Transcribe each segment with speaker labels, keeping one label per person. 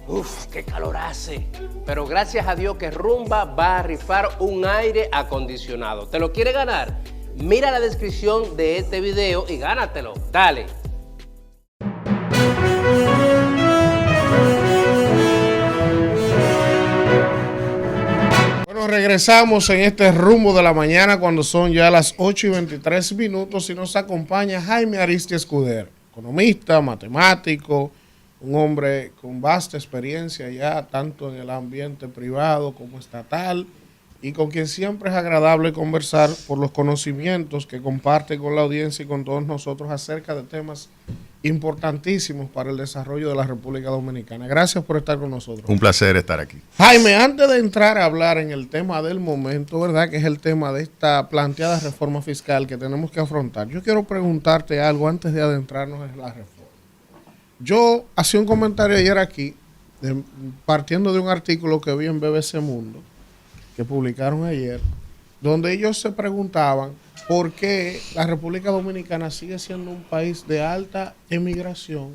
Speaker 1: Uf, qué calor hace. Pero gracias a Dios que Rumba va a rifar un aire acondicionado. ¿Te lo quiere ganar? Mira la descripción de este video y gánatelo. Dale.
Speaker 2: Bueno, regresamos en este rumbo de la mañana cuando son ya las 8:23 y nos acompaña Jaime Aristia Escudero, economista, matemático, un hombre con vasta experiencia ya tanto en el ambiente privado como estatal y con quien siempre es agradable conversar por los conocimientos que comparte con la audiencia y con todos nosotros acerca de temas importantísimos para el desarrollo de la República Dominicana. Gracias por estar con nosotros.
Speaker 3: Un placer estar aquí.
Speaker 2: Jaime, antes de entrar a hablar en el tema del momento, ¿verdad? Que es el tema de esta planteada reforma fiscal que tenemos que afrontar. Yo quiero preguntarte algo antes de adentrarnos en la reforma. Yo hacía un comentario ayer aquí, partiendo de un artículo que vi en BBC Mundo, que publicaron ayer, donde ellos se preguntaban por qué la República Dominicana sigue siendo un país de alta emigración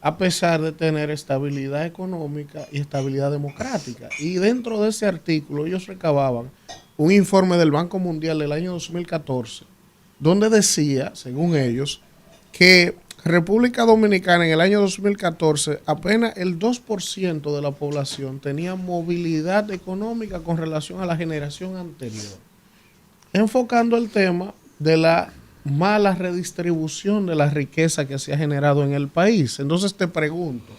Speaker 2: a pesar de tener estabilidad económica y estabilidad democrática. Y dentro de ese artículo ellos recababan un informe del Banco Mundial del año 2014, donde decía, según ellos, que República Dominicana en el año 2014 apenas el 2% de la población tenía movilidad económica con relación a la generación anterior, enfocando el tema de la mala redistribución de la riqueza que se ha generado en el país. Entonces te pregunto,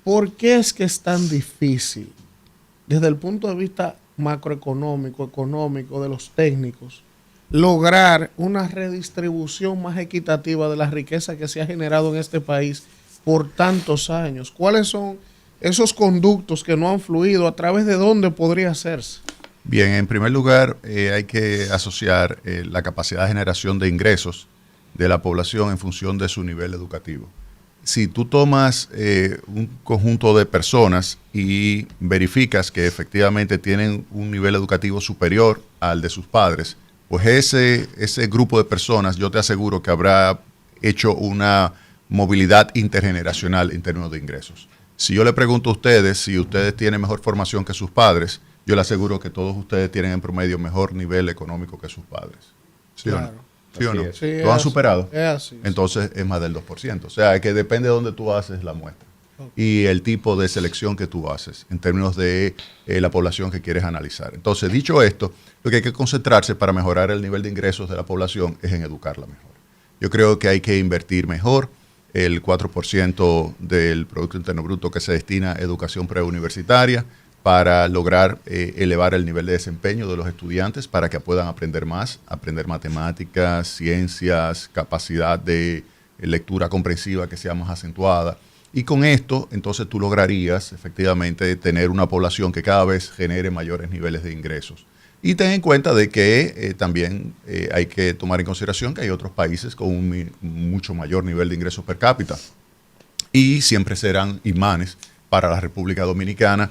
Speaker 2: ¿por qué es que es tan difícil desde el punto de vista macroeconómico, económico, de los técnicos, lograr una redistribución más equitativa de la riqueza que se ha generado en este país por tantos años? ¿Cuáles son esos conductos que no han fluido? ¿A través de dónde podría hacerse?
Speaker 3: Bien, en primer lugar hay que asociar la capacidad de generación de ingresos de la población en función de su nivel educativo. Si tú tomas un conjunto de personas y verificas que efectivamente tienen un nivel educativo superior al de sus padres, pues ese grupo de personas yo te aseguro que habrá hecho una movilidad intergeneracional en términos de ingresos. Si yo le pregunto a ustedes si ustedes tienen mejor formación que sus padres, yo le aseguro que todos ustedes tienen en promedio mejor nivel económico que sus padres. ¿Sí o no? ¿Sí o no?
Speaker 2: Sí,
Speaker 3: ¿Lo han superado?
Speaker 2: Es así.
Speaker 3: Entonces es más del 2%. O sea, que depende de dónde tú haces la muestra y el tipo de selección que tú haces en términos de la población que quieres analizar. Entonces, dicho esto, lo que hay que concentrarse para mejorar el nivel de ingresos de la población es en educarla mejor. Yo creo que hay que invertir mejor el 4% del Producto Interno Bruto que se destina a educación preuniversitaria para lograr elevar el nivel de desempeño de los estudiantes para que puedan aprender más, aprender matemáticas, ciencias, capacidad de lectura comprensiva que sea más acentuada. Y con esto, entonces tú lograrías efectivamente tener una población que cada vez genere mayores niveles de ingresos. Y ten en cuenta de que también hay que tomar en consideración que hay otros países con un mucho mayor nivel de ingresos per cápita y siempre serán imanes para la República Dominicana,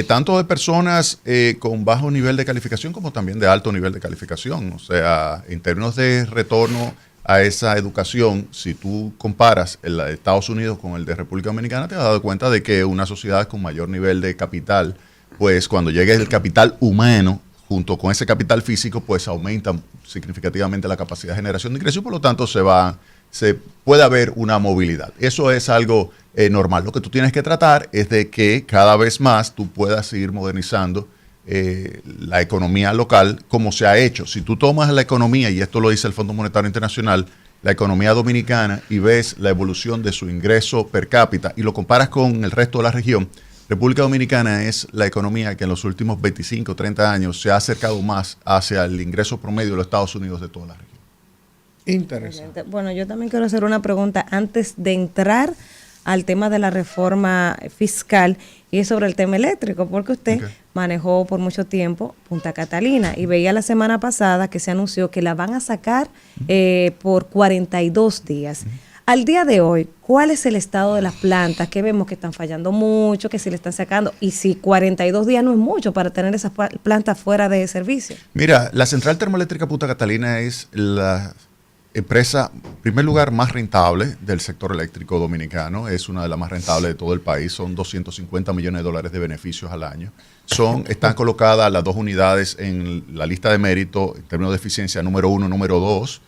Speaker 3: tanto de personas con bajo nivel de calificación como también de alto nivel de calificación. O sea, en términos de retorno a esa educación, si tú comparas el de Estados Unidos con el de República Dominicana, te has dado cuenta de que una sociedad con mayor nivel de capital, pues cuando llegue el capital humano, junto con ese capital físico, pues aumenta significativamente la capacidad de generación de ingresos y por lo tanto se puede haber una movilidad. Eso es algo normal. Lo que tú tienes que tratar es de que cada vez más tú puedas seguir modernizando la economía local como se ha hecho. Si tú tomas la economía, y esto lo dice el Fondo Monetario Internacional, la economía dominicana y ves la evolución de su ingreso per cápita y lo comparas con el resto de la región, República Dominicana es la economía que en los últimos 25 o 30 años se ha acercado más hacia el ingreso promedio de los Estados Unidos de toda la región.
Speaker 2: Interesante.
Speaker 4: Bueno, yo también quiero hacer una pregunta antes de entrar al tema de la reforma fiscal y es sobre el tema eléctrico, porque usted manejó por mucho tiempo Punta Catalina y veía la semana pasada que se anunció que la van a sacar por 42 días. Al día de hoy, ¿cuál es el estado de las plantas? Que vemos que están fallando mucho, que si le están sacando, y si 42 días no es mucho para tener esas plantas fuera de servicio.
Speaker 3: Mira, la central termoeléctrica Punta Catalina es empresa, en primer lugar, más rentable del sector eléctrico dominicano. Es una de las más rentables de todo el país. Son 250 millones de dólares de beneficios al año. Están colocadas las 2 unidades en la lista de mérito en términos de eficiencia número 1, número 2.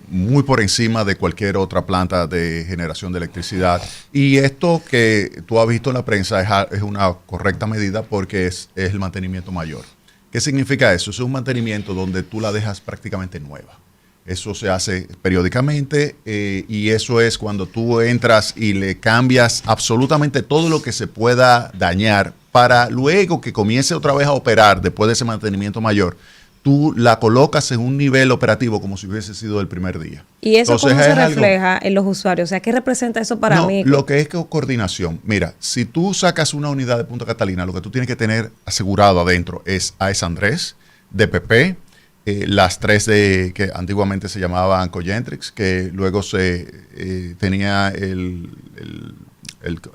Speaker 3: Muy por encima de cualquier otra planta de generación de electricidad. Y esto que tú has visto en la prensa es una correcta medida porque es el mantenimiento mayor. ¿Qué significa eso? Es un mantenimiento donde tú la dejas prácticamente nueva. Eso se hace periódicamente y eso es cuando tú entras y le cambias absolutamente todo lo que se pueda dañar para luego que comience otra vez a operar después de ese mantenimiento mayor. Tú la colocas en un nivel operativo como si hubiese sido el primer día.
Speaker 4: ¿Y eso cómo se refleja en los usuarios? O sea, ¿qué representa eso para mí?
Speaker 3: Lo que es coordinación. Mira, si tú sacas una unidad de Punta Catalina, lo que tú tienes que tener asegurado adentro es AES Andrés, DPP, las 3 que antiguamente se llamaban Cogentrix, que luego tenía el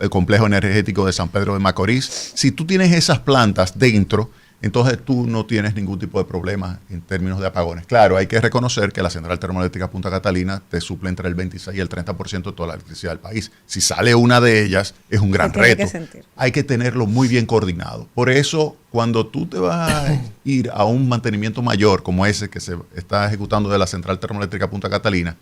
Speaker 3: complejo energético de San Pedro de Macorís. Si tú tienes esas plantas dentro, entonces tú no tienes ningún tipo de problema en términos de apagones. Claro, hay que reconocer que la central termoeléctrica Punta Catalina te suple entre el 26 y el 30% de toda la electricidad del país. Si sale una de ellas, es un gran reto. Hay que tenerlo muy bien coordinado. Por eso, cuando tú te vas a ir a un mantenimiento mayor como ese que se está ejecutando de la central termoeléctrica Punta Catalina,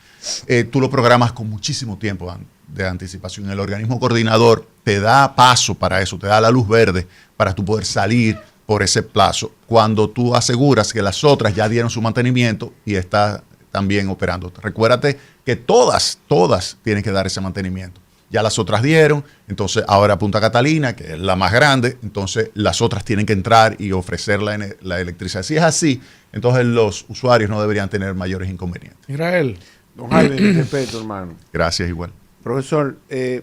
Speaker 3: tú lo programas con muchísimo tiempo de anticipación. El organismo coordinador te da paso para eso, te da la luz verde para tú poder salir por ese plazo, cuando tú aseguras que las otras ya dieron su mantenimiento y está también operando. Recuérdate que todas tienen que dar ese mantenimiento. Ya las otras dieron, entonces ahora Punta Catalina, que es la más grande, entonces las otras tienen que entrar y ofrecer la electricidad. Si es así, entonces los usuarios no deberían tener mayores inconvenientes.
Speaker 2: Israel.
Speaker 5: Don Jaime, mi respeto, hermano.
Speaker 3: Gracias, igual.
Speaker 5: Profesor, el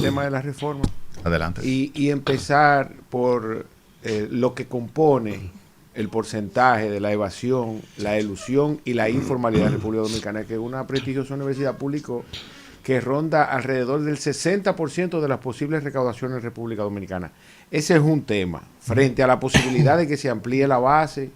Speaker 5: tema de la reforma.
Speaker 3: Adelante.
Speaker 5: Y empezar por lo que compone el porcentaje de la evasión, la elusión y la informalidad en República Dominicana, que una prestigiosa universidad publicó que ronda alrededor del 60% de las posibles recaudaciones en República Dominicana. Ese es un tema, frente a la posibilidad de que se amplíe la base,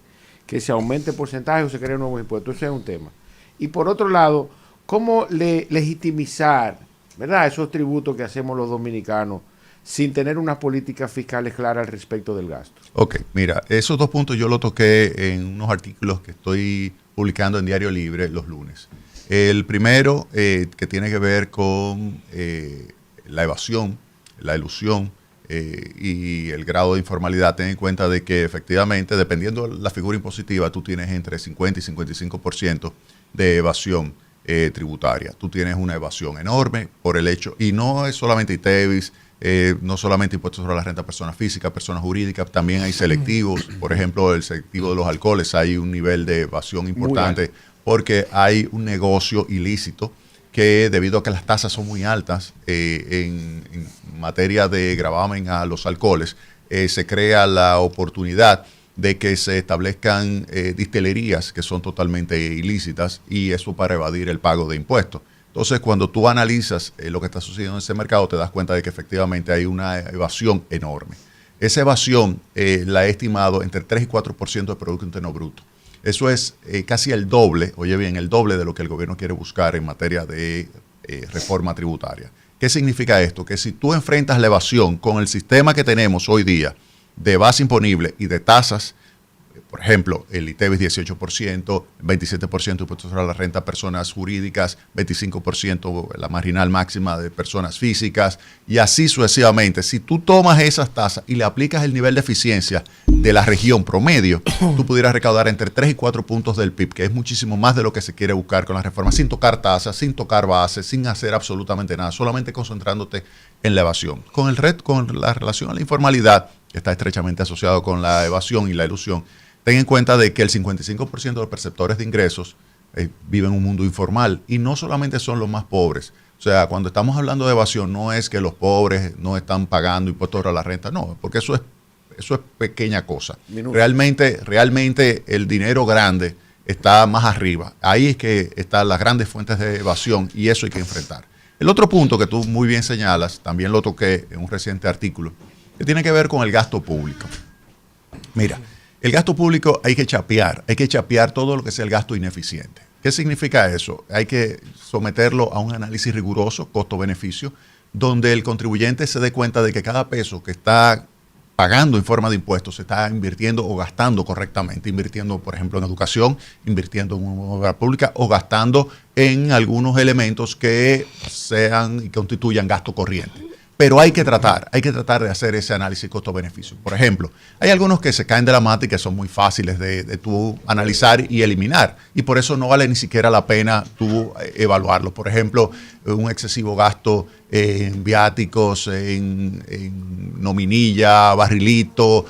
Speaker 5: que se aumente el porcentaje o se creen nuevos impuestos. Ese es un tema. Y por otro lado, ¿cómo legitimizar, ¿verdad?, esos tributos que hacemos los dominicanos sin tener unas políticas fiscales claras al respecto del gasto?
Speaker 3: Ok, mira, esos 2 puntos yo los toqué en unos artículos que estoy publicando en Diario Libre los lunes. El primero, que tiene que ver con la evasión, la elusión y el grado de informalidad. Ten en cuenta de que efectivamente, dependiendo de la figura impositiva, tú tienes entre 50 y 55% de evasión tributaria. Tú tienes una evasión enorme por el hecho, y no es solamente ITEVIS, no solamente impuestos sobre la renta de personas físicas, personas jurídicas, también hay selectivos. Por ejemplo, el selectivo de los alcoholes, hay un nivel de evasión importante porque hay un negocio ilícito que, debido a que las tasas son muy altas en materia de gravamen a los alcoholes, se crea la oportunidad de que se establezcan distillerías que son totalmente ilícitas, y eso para evadir el pago de impuestos. Entonces, cuando tú analizas lo que está sucediendo en ese mercado, te das cuenta de que efectivamente hay una evasión enorme. Esa evasión la he estimado entre 3 y 4% del Producto Interno Bruto. Eso es casi el doble, oye bien, el doble de lo que el gobierno quiere buscar en materia de reforma tributaria. ¿Qué significa esto? Que si tú enfrentas la evasión con el sistema que tenemos hoy día de base imponible y de tasas, por ejemplo, el ITEVIS 18%, 27% impuestos sobre la renta a personas jurídicas, 25% la marginal máxima de personas físicas, y así sucesivamente. Si tú tomas esas tasas y le aplicas el nivel de eficiencia de la región promedio, tú pudieras recaudar entre 3 y 4 puntos del PIB, que es muchísimo más de lo que se quiere buscar con la reforma, sin tocar tasas, sin tocar bases, sin hacer absolutamente nada, solamente concentrándote en la evasión. Con la relación a la informalidad, que está estrechamente asociado con la evasión y la elusión, ten en cuenta de que el 55% de los perceptores de ingresos viven en un mundo informal, y no solamente son los más pobres. O sea, cuando estamos hablando de evasión, no es que los pobres no están pagando impuestos sobre la renta, no, porque eso es pequeña cosa. Realmente el dinero grande está más arriba. Ahí es que están las grandes fuentes de evasión, y eso hay que enfrentar. El otro punto que tú muy bien señalas, también lo toqué en un reciente artículo, que tiene que ver con el gasto público. Mira, el gasto público hay que chapear todo lo que sea el gasto ineficiente. ¿Qué significa eso? Hay que someterlo a un análisis riguroso, costo-beneficio, donde el contribuyente se dé cuenta de que cada peso que está pagando en forma de impuestos se está invirtiendo o gastando correctamente, invirtiendo, por ejemplo, en educación, invirtiendo en una obra pública o gastando en algunos elementos que sean y constituyan gasto corriente. Pero hay que tratar de hacer ese análisis costo-beneficio. Por ejemplo, hay algunos que se caen de la mata y que son muy fáciles de tú analizar y eliminar. Y por eso no vale ni siquiera la pena tú evaluarlo. Por ejemplo, un excesivo gasto en viáticos, en nominilla, barrilito,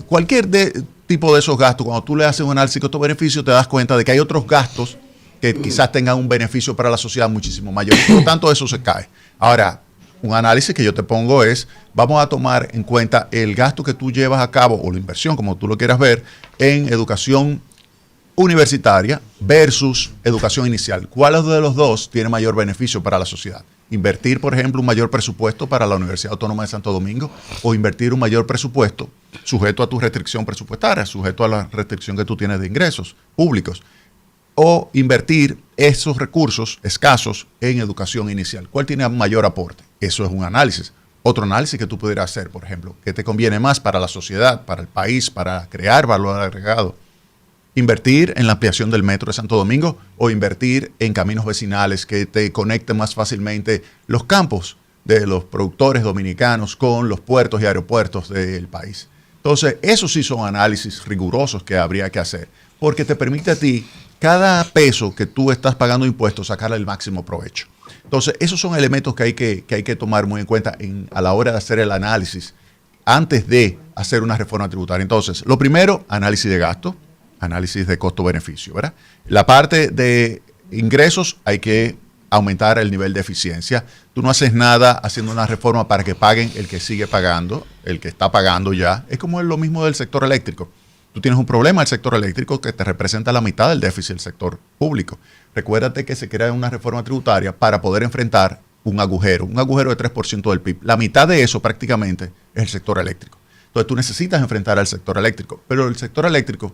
Speaker 3: cualquier tipo de esos gastos. Cuando tú le haces un análisis costo-beneficio, te das cuenta de que hay otros gastos que quizás tengan un beneficio para la sociedad muchísimo mayor. Por lo tanto, eso se cae. Ahora, un análisis que yo te pongo es, vamos a tomar en cuenta el gasto que tú llevas a cabo, o la inversión, como tú lo quieras ver, en educación universitaria versus educación inicial. ¿Cuál de los dos tiene mayor beneficio para la sociedad? Invertir, por ejemplo, un mayor presupuesto para la Universidad Autónoma de Santo Domingo, o invertir un mayor presupuesto sujeto a tu restricción presupuestaria, sujeto a la restricción que tú tienes de ingresos públicos, o invertir esos recursos escasos en educación inicial. ¿Cuál tiene mayor aporte? Eso es un análisis. Otro análisis que tú pudieras hacer, por ejemplo, ¿qué te conviene más para la sociedad, para el país, para crear valor agregado? ¿Invertir en la ampliación del metro de Santo Domingo o invertir en caminos vecinales que te conecten más fácilmente los campos de los productores dominicanos con los puertos y aeropuertos del país? Entonces, esos sí son análisis rigurosos que habría que hacer, porque te permite a ti, cada peso que tú estás pagando impuestos, sacarle el máximo provecho. Entonces, esos son elementos que hay que tomar muy en cuenta a la hora de hacer el análisis antes de hacer una reforma tributaria. Entonces, lo primero, análisis de gasto, análisis de costo-beneficio, ¿verdad? La parte de ingresos, hay que aumentar el nivel de eficiencia. Tú no haces nada haciendo una reforma para que paguen el que sigue pagando, el que está pagando ya. Es como lo mismo del sector eléctrico. Tú tienes un problema del sector eléctrico que te representa la mitad del déficit del sector público. Recuérdate que se crea una reforma tributaria para poder enfrentar un agujero de 3% del PIB. La mitad de eso prácticamente es el sector eléctrico. Entonces tú necesitas enfrentar al sector eléctrico, pero el sector eléctrico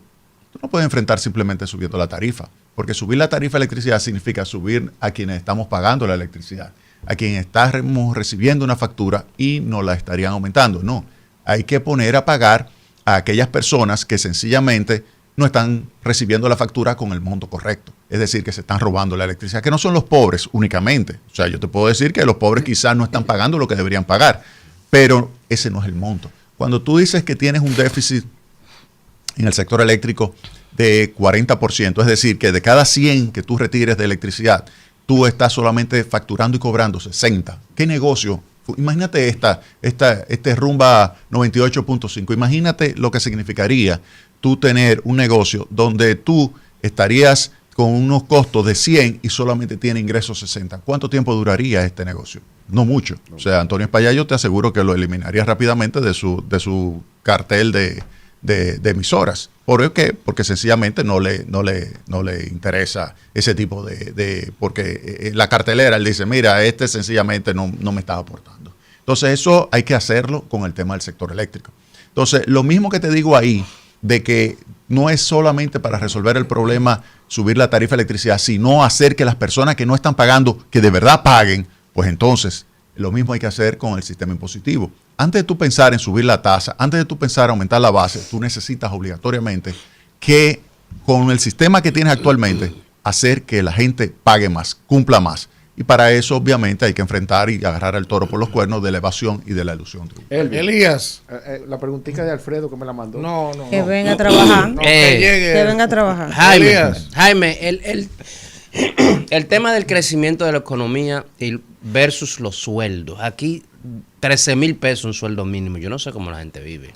Speaker 3: tú no puedes enfrentar simplemente subiendo la tarifa, porque subir la tarifa de electricidad significa subir a quienes estamos pagando la electricidad, a quienes estamos recibiendo una factura y nos la estarían aumentando. No, hay que poner a pagar a aquellas personas que sencillamente no están recibiendo la factura con el monto correcto. Es decir, que se están robando la electricidad, que no son los pobres únicamente. O sea, yo te puedo decir que los pobres quizás no están pagando lo que deberían pagar, pero ese no es el monto. Cuando tú dices que tienes un déficit en el sector eléctrico de 40%, es decir, que de cada 100 que tú retires de electricidad, tú estás solamente facturando y cobrando 60. ¿Qué negocio? Imagínate este Rumba 98.5. Imagínate lo que significaría tú tener un negocio donde tú estarías con unos costos de 100 y solamente tiene ingresos 60. ¿Cuánto tiempo duraría este negocio? No mucho. O sea, Antonio Espaillat, yo te aseguro que lo eliminaría rápidamente de su cartel de emisoras. ¿Por qué? Porque sencillamente no le interesa ese tipo porque la cartelera, él dice, mira, sencillamente no me está aportando. Entonces eso hay que hacerlo con el tema del sector eléctrico. Entonces, lo mismo que te digo ahí, de que no es solamente para resolver el problema subir la tarifa de electricidad, sino hacer que las personas que no están pagando, que de verdad paguen, pues entonces lo mismo hay que hacer con el sistema impositivo. Antes de tú pensar en subir la tasa, antes de tú pensar en aumentar la base, tú necesitas obligatoriamente que con el sistema que tienes actualmente, hacer que la gente pague más, cumpla más. Y para eso, obviamente, hay que enfrentar y agarrar al toro por los cuernos de la evasión y de la ilusión.
Speaker 2: Elías.
Speaker 5: La preguntita de Alfredo que me la mandó.
Speaker 2: No.
Speaker 4: Que venga a trabajar.
Speaker 2: Que llegue.
Speaker 4: Que venga a trabajar.
Speaker 1: Jaime, el tema del crecimiento de la economía versus los sueldos. Aquí 13,000 pesos un sueldo mínimo. Yo no sé cómo la gente vive.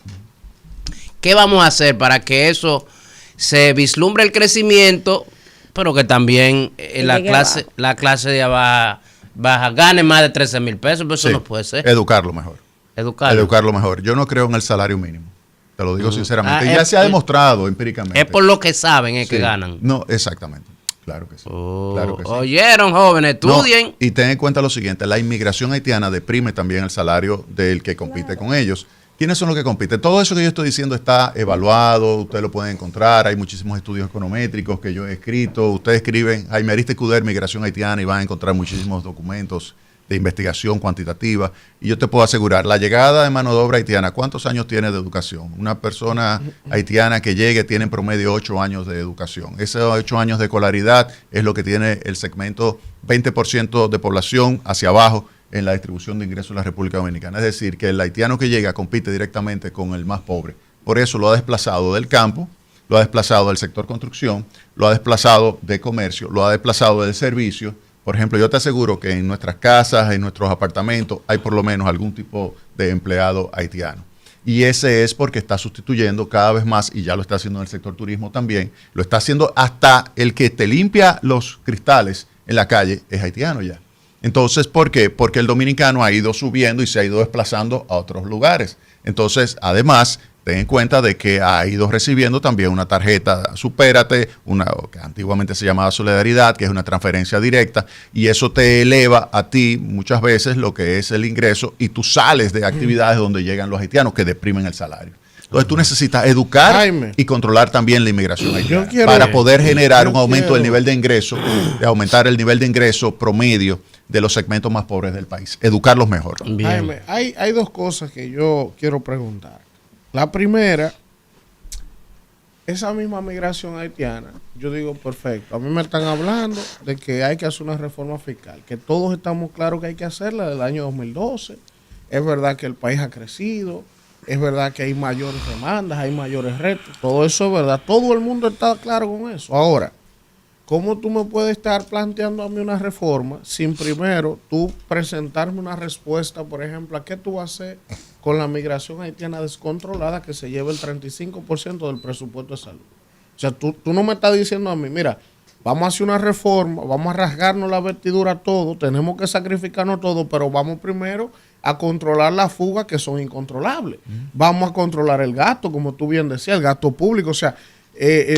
Speaker 1: ¿Qué vamos a hacer para que eso se vislumbre el crecimiento, pero que también la clase de baja gane más de 13,000 pesos? Pues eso no puede ser.
Speaker 3: Educarlo mejor. Educarlo mejor. Yo no creo en el salario mínimo. Te lo digo sinceramente. Ya se ha demostrado empíricamente.
Speaker 1: Es por lo que saben que ganan.
Speaker 3: No, exactamente. Claro que sí. Claro que sí.
Speaker 1: Oyeron, jóvenes, estudien.
Speaker 3: Y ten en cuenta lo siguiente, la inmigración haitiana deprime también el salario del que compite con ellos. ¿Quiénes son los que compiten? Todo eso que yo estoy diciendo está evaluado, ustedes lo pueden encontrar, hay muchísimos estudios econométricos que yo he escrito, ustedes escriben Jaime Arista Escudero, Migración Haitiana, y van a encontrar muchísimos documentos de investigación cuantitativa, y yo te puedo asegurar, la llegada de mano de obra haitiana, ¿cuántos años tiene de educación? Una persona haitiana que llegue tiene en promedio 8 años de educación. Esos 8 años de escolaridad es lo que tiene el segmento 20% de población hacia abajo en la distribución de ingresos en la República Dominicana. Es decir, que el haitiano que llega compite directamente con el más pobre. Por eso lo ha desplazado del campo, lo ha desplazado del sector construcción, lo ha desplazado de comercio, lo ha desplazado del servicio. Por ejemplo, yo te aseguro que en nuestras casas, en nuestros apartamentos, hay por lo menos algún tipo de empleado haitiano. Y ese es porque está sustituyendo cada vez más, y ya lo está haciendo en el sector turismo también, lo está haciendo hasta el que te limpia los cristales en la calle, es haitiano ya. Entonces, ¿por qué? Porque el dominicano ha ido subiendo y se ha ido desplazando a otros lugares. Entonces, además, ten en cuenta de que ha ido recibiendo también una tarjeta Supérate, una que antiguamente se llamaba Solidaridad, que es una transferencia directa, y eso te eleva a ti muchas veces lo que es el ingreso, y tú sales de actividades donde llegan los haitianos que deprimen el salario. Entonces tú necesitas educar, Jaime, y controlar también la inmigración haitiana para poder generar un aumento del nivel de ingreso, de aumentar el nivel de ingreso promedio de los segmentos más pobres del país. Educarlos mejor.
Speaker 2: Bien. Jaime, hay dos cosas que yo quiero preguntar. La primera, esa misma migración haitiana, yo digo, perfecto, a mí me están hablando de que hay que hacer una reforma fiscal, que todos estamos claros que hay que hacerla desde el año 2012. Es verdad que el país ha crecido, es verdad que hay mayores demandas, hay mayores retos, todo eso es verdad, todo el mundo está claro con eso. Ahora, ¿cómo tú me puedes estar planteando a mí una reforma sin primero tú presentarme una respuesta, por ejemplo, a qué tú vas a hacer con la migración haitiana descontrolada que se lleva el 35% del presupuesto de salud? O sea, tú no me estás diciendo a mí, mira, vamos a hacer una reforma, vamos a rasgarnos la vestidura todo, tenemos que sacrificarnos todo, pero vamos primero a controlar las fugas que son incontrolables. Vamos a controlar el gasto, como tú bien decías, el gasto público, o sea,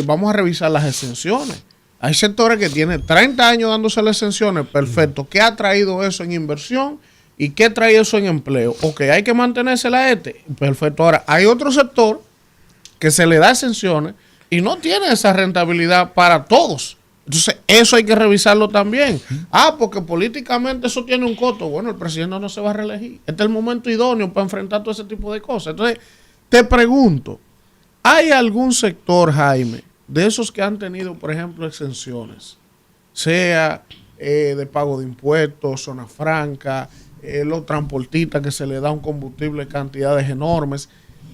Speaker 2: vamos a revisar las exenciones. Hay sectores que tienen 30 años dándose las exenciones, perfecto. ¿Qué ha traído eso en inversión y qué trae eso en empleo? Ok, hay que mantenerse perfecto. Ahora, hay otro sector que se le da exenciones y no tiene esa rentabilidad para todos. Entonces, eso hay que revisarlo también. Porque políticamente eso tiene un costo. Bueno, el presidente no se va a reelegir. Este es el momento idóneo para enfrentar todo ese tipo de cosas. Entonces, te pregunto, ¿hay algún sector, Jaime, de esos que han tenido, por ejemplo, exenciones, sea de pago de impuestos, zona franca, los transportistas que se le da un combustible cantidades enormes?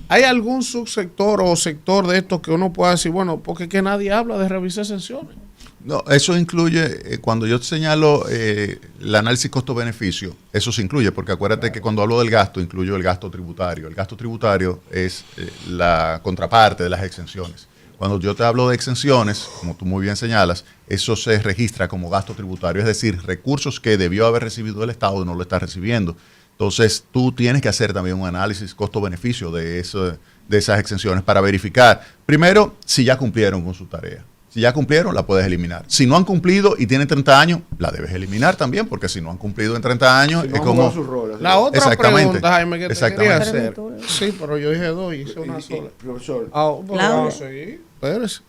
Speaker 2: ¿Hay algún subsector o sector de estos que uno pueda decir, bueno, porque es que nadie habla de revisar exenciones?
Speaker 3: No, eso incluye, cuando yo señalo el análisis costo-beneficio, eso se incluye, porque acuérdate que cuando hablo del gasto, incluyo el gasto tributario. El gasto tributario es la contraparte de las exenciones. Cuando yo te hablo de exenciones, como tú muy bien señalas, eso se registra como gasto tributario, es decir, recursos que debió haber recibido el Estado y no lo está recibiendo. Entonces, tú tienes que hacer también un análisis costo-beneficio de esas exenciones para verificar, primero, si ya cumplieron con su tarea. Si ya cumplieron, la puedes eliminar. Si no han cumplido y tienen 30 años, la debes eliminar también, porque si no han cumplido en 30 años,
Speaker 5: si no
Speaker 3: es como...
Speaker 2: La otra pregunta, Jaime, que te quería hacer.
Speaker 4: Sí,
Speaker 2: pero yo dije dos y hice una sola.
Speaker 5: Profesor.
Speaker 2: Vamos a seguir. Espérese.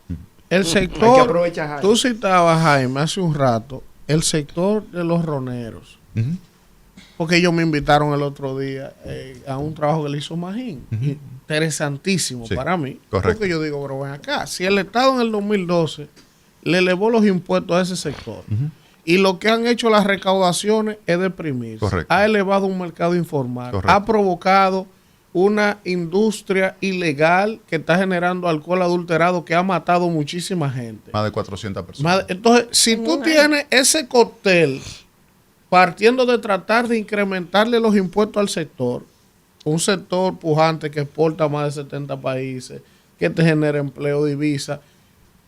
Speaker 2: El sector, tú citabas, Jaime, hace un rato, el sector de los roneros. Porque ellos me invitaron el otro día a un trabajo que le hizo Magín. Interesantísimo para mí.
Speaker 3: Correcto.
Speaker 2: Porque yo digo, pero ven acá, si el Estado en el 2012 le elevó los impuestos a ese sector y lo que han hecho las recaudaciones es deprimirse, ha elevado un mercado informal, ha provocado una industria ilegal que está generando alcohol adulterado que ha matado muchísima gente.
Speaker 3: Más de 400 personas.
Speaker 2: Entonces, si tú tienes ese cóctel partiendo de tratar de incrementarle los impuestos al sector, un sector pujante que exporta a más de 70 países, que te genera empleo, divisa,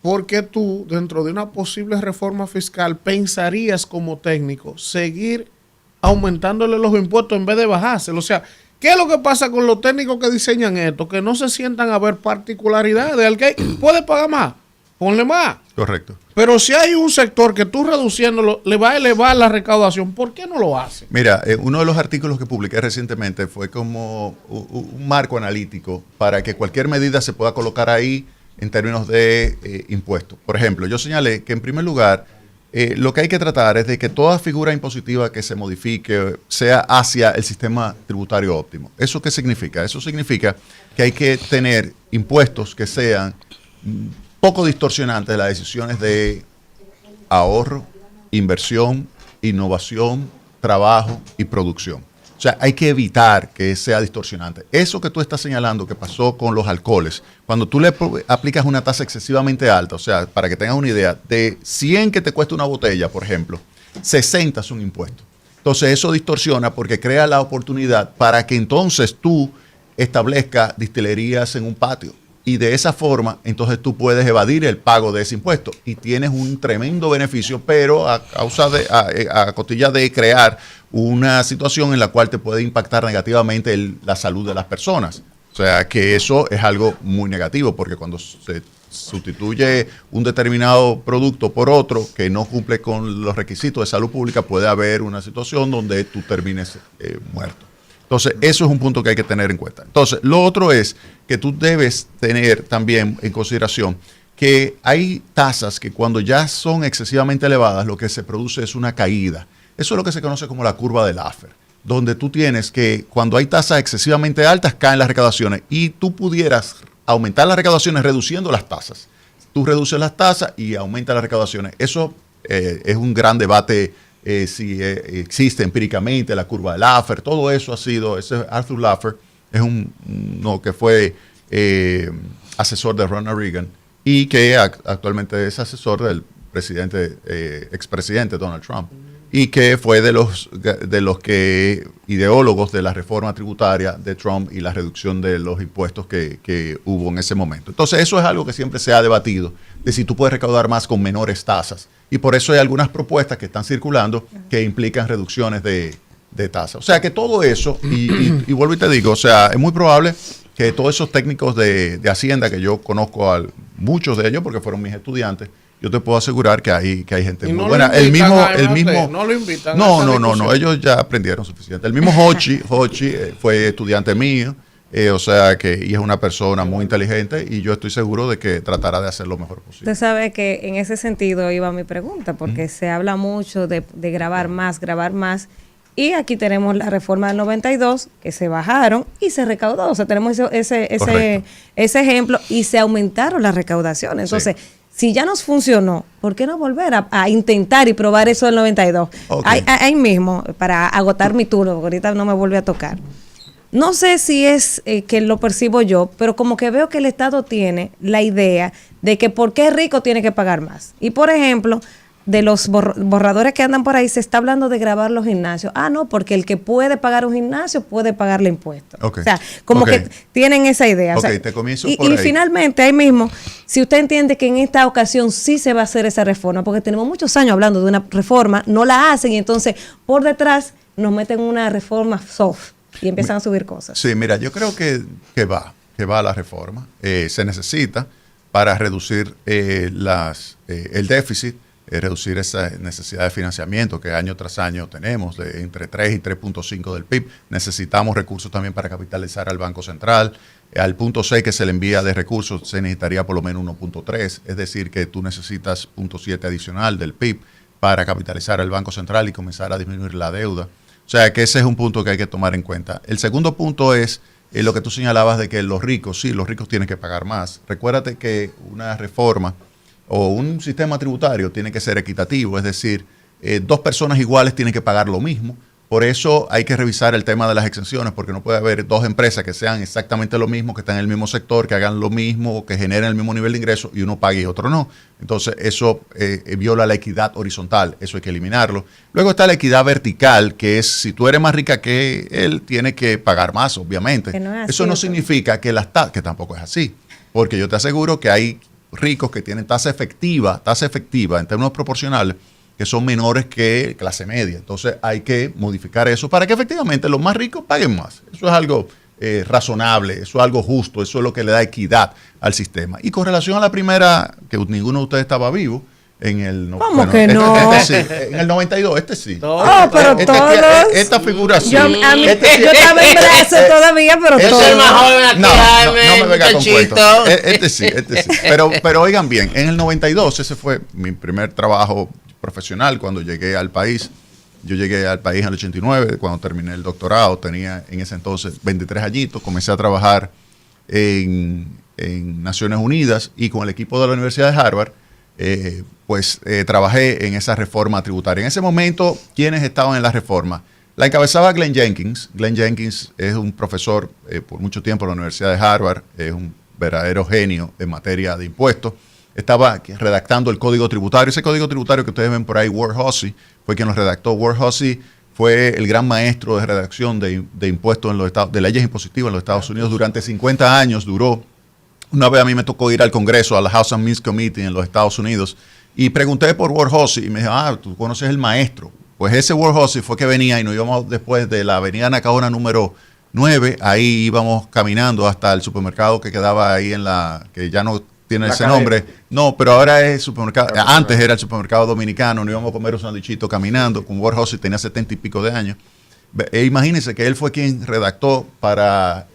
Speaker 2: ¿por qué tú, dentro de una posible reforma fiscal, pensarías como técnico seguir aumentándole los impuestos en vez de bajárselos? O sea, ¿qué es lo que pasa con los técnicos que diseñan esto? Que no se sientan a ver particularidades. El que puede pagar más. ponle más.
Speaker 3: Correcto.
Speaker 2: Pero si hay un sector que tú reduciéndolo le va a elevar la recaudación, ¿por qué no lo hace?
Speaker 3: Mira, uno de los artículos que publiqué recientemente fue como un marco analítico para que cualquier medida se pueda colocar ahí en términos de impuestos. Por ejemplo, yo señalé que en primer lugar, lo que hay que tratar es de que toda figura impositiva que se modifique sea hacia el sistema tributario óptimo. ¿Eso qué significa? Eso significa que hay que tener impuestos que sean poco distorsionantes de las decisiones de ahorro, inversión, innovación, trabajo y producción. O sea, hay que evitar que sea distorsionante. Eso que tú estás señalando que pasó con los alcoholes, cuando tú le aplicas una tasa excesivamente alta, o sea, para que tengas una idea, de 100 que te cuesta una botella, por ejemplo, 60 es un impuesto. Entonces eso distorsiona porque crea la oportunidad para que entonces tú establezcas destilerías en un patio. Y de esa forma, entonces tú puedes evadir el pago de ese impuesto y tienes un tremendo beneficio, pero a costilla de crear una situación en la cual te puede impactar negativamente la salud de las personas. O sea, que eso es algo muy negativo, porque cuando se sustituye un determinado producto por otro que no cumple con los requisitos de salud pública, puede haber una situación donde tú termines muerto. Entonces, eso es un punto que hay que tener en cuenta. Entonces, lo otro es que tú debes tener también en consideración que hay tasas que cuando ya son excesivamente elevadas, lo que se produce es una caída. Eso es lo que se conoce como la curva de Laffer, donde tú tienes que cuando hay tasas excesivamente altas, caen las recaudaciones y tú pudieras aumentar las recaudaciones reduciendo las tasas. Tú reduces las tasas y aumentas las recaudaciones. Eso es un gran debate. Si existe empíricamente la curva de Laffer, todo eso ha sido, ese Arthur Laffer es uno que fue asesor de Ronald Reagan y que actualmente es asesor del expresidente Donald Trump y que fue de los ideólogos de la reforma tributaria de Trump y la reducción de los impuestos que hubo en ese momento. Entonces eso es algo que siempre se ha debatido, de si tú puedes recaudar más con menores tasas. Y por eso hay algunas propuestas que están circulando que implican reducciones de tasas. O sea que todo eso, y vuelvo y te digo, o sea, es muy probable que todos esos técnicos de Hacienda, que yo conozco a muchos de ellos porque fueron mis estudiantes, yo te puedo asegurar que hay gente muy buena. El mismo
Speaker 2: no lo invitan.
Speaker 3: No, ellos ya aprendieron suficiente. El mismo Hochi fue estudiante mío. O sea que y es una persona muy inteligente y yo estoy seguro de que tratará de hacer lo mejor posible.
Speaker 4: Usted sabe que en ese sentido iba mi pregunta, porque se habla mucho de grabar más, y aquí tenemos la reforma del 92 que se bajaron y se recaudó. O sea, tenemos ese ejemplo y se aumentaron las recaudaciones. Entonces, si ya nos funcionó, ¿por qué no volver a intentar y probar eso del 92? Okay. Ahí mismo, para agotar mi turno, porque ahorita no me vuelve a tocar. No sé si es que lo percibo yo, pero como que veo que el Estado tiene la idea de que por qué rico tiene que pagar más. Y por ejemplo, de los borradores que andan por ahí, se está hablando de grabar los gimnasios. Ah, no, porque el que puede pagar un gimnasio puede pagarle impuestos. Okay. O sea, como que tienen esa idea. O sea,
Speaker 3: te comienzo por
Speaker 4: ahí. Finalmente, ahí mismo, si usted entiende que en esta ocasión sí se va a hacer esa reforma, porque tenemos muchos años hablando de una reforma, no la hacen y entonces por detrás nos meten una reforma soft. Y empiezan a subir cosas.
Speaker 3: Sí, mira, yo creo que va la reforma. Se necesita para reducir el déficit, reducir esa necesidad de financiamiento que año tras año tenemos, de entre 3 y 3.5 del PIB. Necesitamos recursos también para capitalizar al Banco Central. Al punto 6 que se le envía de recursos se necesitaría por lo menos 1.3, es decir, que tú necesitas 0.7 adicional del PIB para capitalizar al Banco Central y comenzar a disminuir la deuda. O sea, que ese es un punto que hay que tomar en cuenta. El segundo punto es lo que tú señalabas de que los ricos tienen que pagar más. Recuérdate que una reforma o un sistema tributario tiene que ser equitativo, es decir, 2 personas iguales tienen que pagar lo mismo. Por eso hay que revisar el tema de las exenciones, porque no puede haber 2 empresas que sean exactamente lo mismo, que están en el mismo sector, que hagan lo mismo, que generen el mismo nivel de ingreso y uno pague y otro no. Entonces eso viola la equidad horizontal, eso hay que eliminarlo. Luego está la equidad vertical, que es si tú eres más rica que él, tiene que pagar más, obviamente. Eso no significa que que tampoco es así, porque yo te aseguro que hay ricos que tienen tasa efectiva en términos proporcionales, que son menores que clase media. Entonces hay que modificar eso para que efectivamente los más ricos paguen más. Eso es algo razonable, eso es algo justo, eso es lo que le da equidad al sistema. Y con relación a la primera, que ninguno de ustedes estaba vivo, en el...
Speaker 4: ¿Cómo que no?
Speaker 3: Sí, en el 92, sí.
Speaker 4: Pero todos.
Speaker 3: Esta figura sí.
Speaker 4: Yo estaba en brazo todavía, pero
Speaker 1: Yo
Speaker 4: todos.
Speaker 1: soy más joven aquí,
Speaker 3: no me venga con
Speaker 1: muchachito.
Speaker 3: cuentos. Este sí. Pero oigan bien, en el 92, ese fue mi primer trabajo profesional cuando llegué al país. Yo llegué al país en el 89, cuando terminé el doctorado, tenía en ese entonces 23 añitos, comencé a trabajar en Naciones Unidas y con el equipo de la Universidad de Harvard, trabajé en esa reforma tributaria. En ese momento, ¿quiénes estaban en la reforma? La encabezaba Glenn Jenkins. Glenn Jenkins es un profesor por mucho tiempo en la Universidad de Harvard, es un verdadero genio en materia de impuestos. Estaba redactando el código tributario. Ese código tributario que ustedes ven por ahí, Ward Hussey, fue quien lo redactó. Ward Hussey fue el gran maestro de redacción de impuestos en los Estados, de leyes impositivas en los Estados Unidos. Durante 50 años duró. Una vez a mí me tocó ir al Congreso, a la House and Means Committee en los Estados Unidos, y pregunté por Ward Hussey y me dijo, tú conoces el maestro. Pues ese Ward Hussey fue que venía y nos íbamos después de la avenida Nacaona número 9, ahí íbamos caminando hasta el supermercado que quedaba ahí que ya no tiene ese nombre. No, pero ahora es supermercado. Antes era el supermercado dominicano, nos íbamos a comer un sanduichito caminando. Con Ward Hussey tenía 70 y pico de años. Imagínense que él fue quien redactó para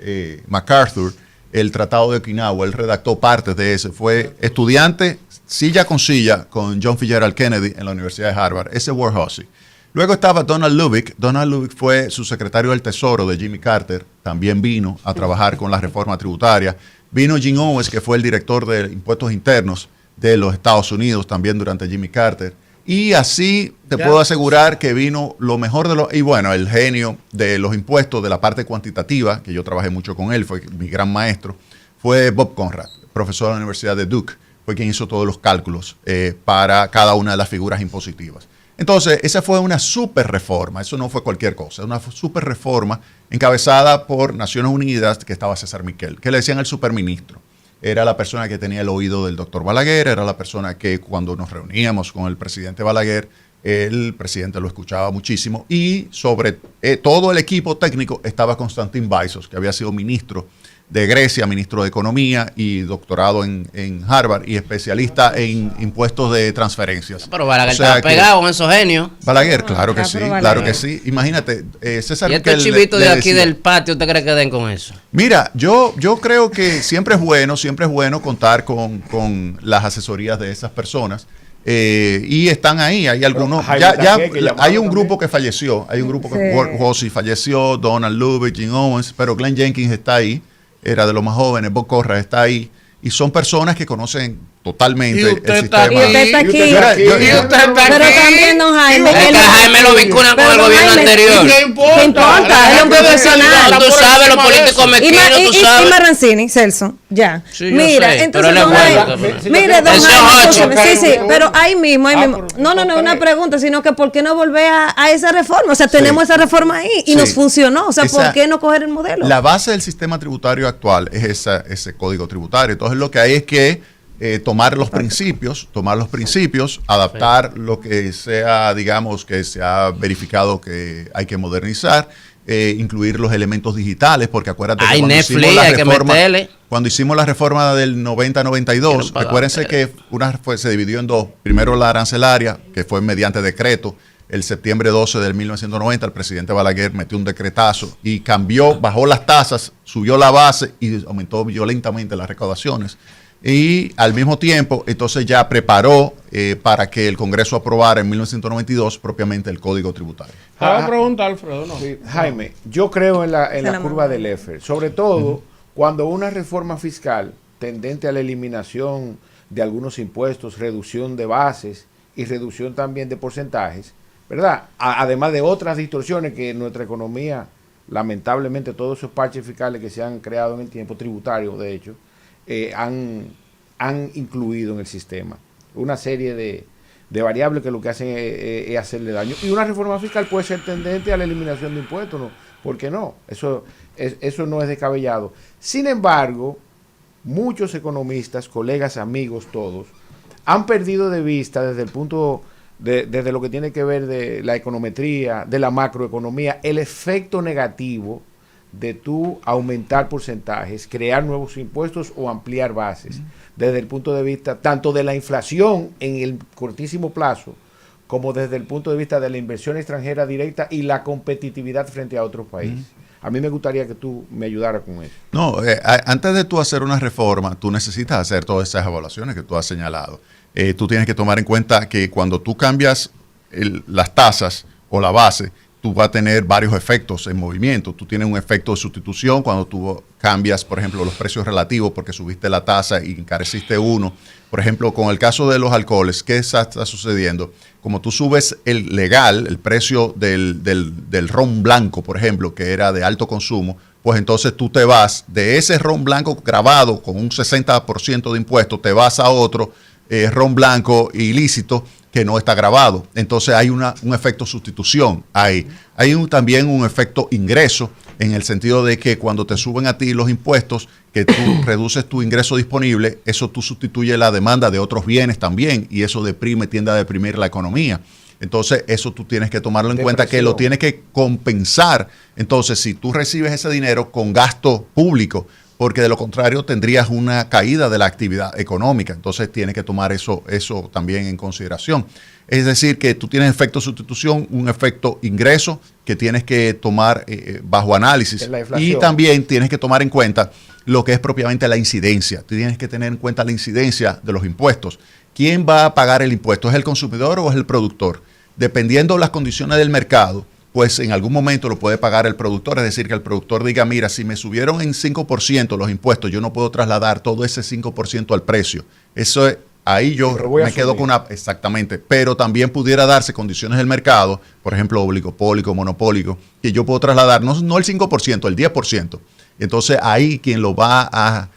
Speaker 3: MacArthur el Tratado de Okinawa. Él redactó partes de ese. Fue estudiante silla con silla con John Fitzgerald Kennedy en la Universidad de Harvard. Ese es Ward Hussey. Luego estaba Donald Lubbock. Donald Lubbock fue subsecretario del Tesoro de Jimmy Carter. También vino a trabajar con la reforma tributaria. Vino Jim Owens, que fue el director de impuestos internos de los Estados Unidos, también durante Jimmy Carter. Y así te puedo asegurar que vino lo mejor de y bueno, el genio de los impuestos, de la parte cuantitativa, que yo trabajé mucho con él, fue mi gran maestro, fue Bob Conrad, profesor de la Universidad de Duke, fue quien hizo todos los cálculos para cada una de las figuras impositivas. Entonces, esa fue una super reforma, eso no fue cualquier cosa, una super reforma encabezada por Naciones Unidas, que estaba César Miquel, que le decían el superministro. Era la persona que tenía el oído del doctor Balaguer, era la persona que cuando nos reuníamos con el presidente Balaguer, el presidente lo escuchaba muchísimo, y sobre todo el equipo técnico estaba Konstantin Baisos, que había sido ministro de Grecia, ministro de Economía y doctorado en Harvard y especialista en impuestos de transferencias.
Speaker 1: Pero Balaguer estaba pegado con esos genios.
Speaker 3: Balaguer, claro que sí, claro que sí. Imagínate, César.
Speaker 1: ¿Y estos chivitos de aquí del patio, usted cree que den con eso?
Speaker 3: Mira, yo creo que siempre es bueno contar con las asesorías de esas personas. Y están ahí, hay algunos, hay un grupo que falleció, hay un grupo que Ward Hussey falleció, Donald Lubbock, Jim Owens, pero Glenn Jenkins está ahí, era de los más jóvenes, Bob Conrad está ahí, y son personas que conocen totalmente el sistema.
Speaker 4: Y usted está aquí. Pero también, don Jaime.
Speaker 1: Jaime lo vincula con el gobierno anterior.
Speaker 2: ¿Qué importa?
Speaker 4: ¿Qué importa? Él es un profesional.
Speaker 1: Tú sabes, los políticos mezquinos, tú sabes.
Speaker 4: Y Marrancini, Celso, ya.
Speaker 1: Sí, yo
Speaker 4: Mira,
Speaker 1: sé,
Speaker 4: entonces,
Speaker 1: pero
Speaker 4: don
Speaker 1: él es
Speaker 4: Jaime,
Speaker 1: bueno.
Speaker 4: mire, don
Speaker 1: Ese
Speaker 4: Jaime,
Speaker 1: ocho.
Speaker 4: escúcheme, sí, pero ahí mismo. No, una pregunta, sino que ¿por qué no volver a esa reforma? O sea, tenemos esa reforma ahí y nos funcionó. O sea, ¿por qué no coger el modelo?
Speaker 3: La base del sistema tributario actual es ese código tributario. Entonces, lo que hay es que tomar los principios, adaptar lo que sea, digamos, que se ha verificado que hay que modernizar, incluir los elementos digitales, porque acuérdate que cuando hicimos la reforma del 90-92, acuérdense que se dividió en dos. Primero la arancelaria, que fue mediante decreto, el septiembre 12 del 1990, el presidente Balaguer metió un decretazo y bajó las tasas, subió la base y aumentó violentamente las recaudaciones. Y al mismo tiempo, entonces ya preparó para que el Congreso aprobara en 1992 propiamente el Código Tributario.
Speaker 2: Una pregunta, Alfredo. No.
Speaker 5: Sí, Jaime, yo creo en la curva de Leffler, sobre todo cuando una reforma fiscal tendente a la eliminación de algunos impuestos, reducción de bases y reducción también de porcentajes, ¿verdad? Además de otras distorsiones que en nuestra economía, lamentablemente todos esos parches fiscales que se han creado en el tiempo, tributario de hecho, han incluido en el sistema una serie de variables que lo que hacen es hacerle daño. Y una reforma fiscal puede ser tendente a la eliminación de impuestos, ¿no? ¿Por qué no? Eso no es descabellado. Sin embargo, muchos economistas, colegas, amigos, todos, han perdido de vista desde el punto desde lo que tiene que ver de la econometría, de la macroeconomía, el efecto negativo de tú aumentar porcentajes, crear nuevos impuestos o ampliar bases, desde el punto de vista tanto de la inflación en el cortísimo plazo, como desde el punto de vista de la inversión extranjera directa y la competitividad frente a otros países. A mí me gustaría que tú me ayudaras con eso.
Speaker 3: No, antes de tú hacer una reforma, tú necesitas hacer todas esas evaluaciones que tú has señalado. Tú tienes que tomar en cuenta que cuando tú cambias las tasas o la base, tú vas a tener varios efectos en movimiento. Tú tienes un efecto de sustitución cuando tú cambias, por ejemplo, los precios relativos porque subiste la tasa y encareciste uno. Por ejemplo, con el caso de los alcoholes, ¿qué está sucediendo? Como tú subes el legal, el precio del ron blanco, por ejemplo, que era de alto consumo, pues entonces tú te vas de ese ron blanco grabado con un 60% de impuesto, te vas a otro ron blanco ilícito que no está grabado. Entonces hay un efecto sustitución ahí. Hay también un efecto ingreso en el sentido de que cuando te suben a ti los impuestos, que tú reduces tu ingreso disponible, eso tú sustituyes la demanda de otros bienes también y eso tiende a deprimir la economía. Entonces eso tú tienes que tomarlo en cuenta, que lo tienes que compensar. Entonces si tú recibes ese dinero con gasto público, porque de lo contrario tendrías una caída de la actividad económica. Entonces tienes que tomar eso también en consideración. Es decir, que tú tienes efecto sustitución, un efecto ingreso que tienes que tomar bajo análisis. Y también tienes que tomar en cuenta lo que es propiamente la incidencia. Tú tienes que tener en cuenta la incidencia de los impuestos. ¿Quién va a pagar el impuesto? ¿Es el consumidor o es el productor? Dependiendo de las condiciones del mercado, pues en algún momento lo puede pagar el productor, es decir, que el productor diga, mira, si me subieron en 5% los impuestos, yo no puedo trasladar todo ese 5% al precio. Eso es, ahí yo me quedo con exactamente, pero también pudiera darse condiciones del mercado, por ejemplo, oligopólico, monopólico, que yo puedo trasladar no el 5%, el 10%. Entonces ahí quien lo va a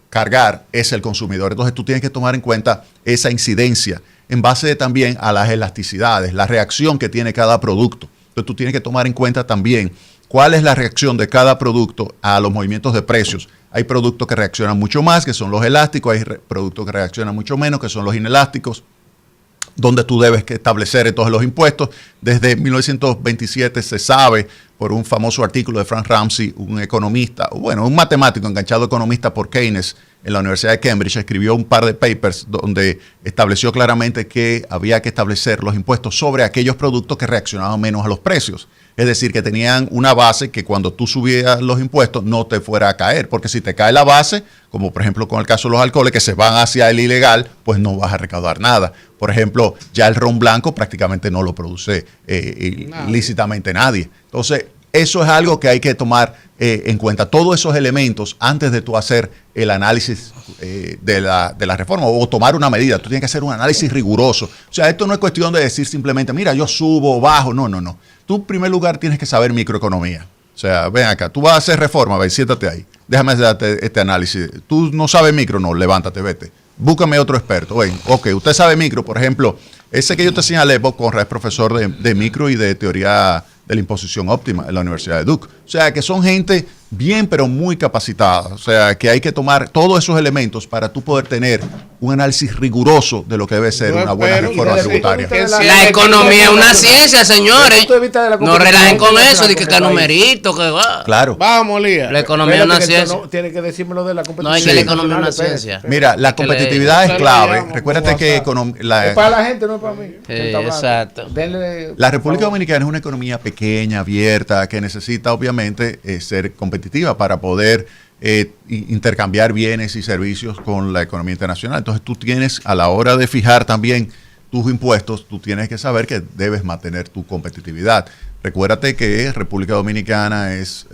Speaker 3: cargar es el consumidor. Entonces tú tienes que tomar en cuenta esa incidencia en base también a las elasticidades, la reacción que tiene cada producto. Entonces tú tienes que tomar en cuenta también cuál es la reacción de cada producto a los movimientos de precios. Hay productos que reaccionan mucho más, que son los elásticos, hay productos que reaccionan mucho menos, que son los inelásticos, donde tú debes que establecer entonces los impuestos. Desde 1927 se sabe, por un famoso artículo de Frank Ramsey, un economista, bueno, un matemático enganchado economista por Keynes en la Universidad de Cambridge, escribió un par de papers donde estableció claramente que había que establecer los impuestos sobre aquellos productos que reaccionaban menos a los precios. Es decir, que tenían una base que cuando tú subías los impuestos no te fuera a caer, porque si te cae la base, como por ejemplo con el caso de los alcoholes que se van hacia el ilegal, pues no vas a recaudar nada. Por ejemplo, ya el ron blanco prácticamente no lo produce lícitamente nadie. Entonces, eso es algo que hay que tomar en cuenta, todos esos elementos antes de tú hacer el análisis de la reforma o tomar una medida. Tú tienes que hacer un análisis riguroso. O sea, esto no es cuestión de decir simplemente, mira, yo subo o bajo. No. Tú, en primer lugar, tienes que saber microeconomía. O sea, ven acá, tú vas a hacer reforma, ven, siéntate ahí. Déjame hacerte este análisis. Tú no sabes micro, no, levántate, vete. Búscame otro experto. Ven, ok, usted sabe micro, por ejemplo, ese que yo te señalé, Bob Conrad, es profesor de micro y de teoría de la imposición óptima en la Universidad de Duke. O sea, que son gente bien, pero muy capacitada. O sea, que hay que tomar todos esos elementos para tú poder tener un análisis riguroso de lo que debe ser una buena reforma tributaria.
Speaker 1: La economía es una ciencia, señores. No relajen con eso, de que numerito, que va.
Speaker 3: Claro.
Speaker 2: Vamos, Lía.
Speaker 1: La economía es una ciencia.
Speaker 5: Tiene que decírmelo de la competitividad.
Speaker 1: No, es que la economía es una ciencia.
Speaker 3: Mira, la competitividad es clave. Recuérdate que
Speaker 5: es para la gente, no es para mí.
Speaker 1: Exacto.
Speaker 3: La República Dominicana es una economía pequeña, abierta, que necesita obviamente ser competitiva para poder intercambiar bienes y servicios con la economía internacional. Entonces tú tienes, a la hora de fijar también tus impuestos, tú tienes que saber que debes mantener tu competitividad. Recuérdate que República Dominicana es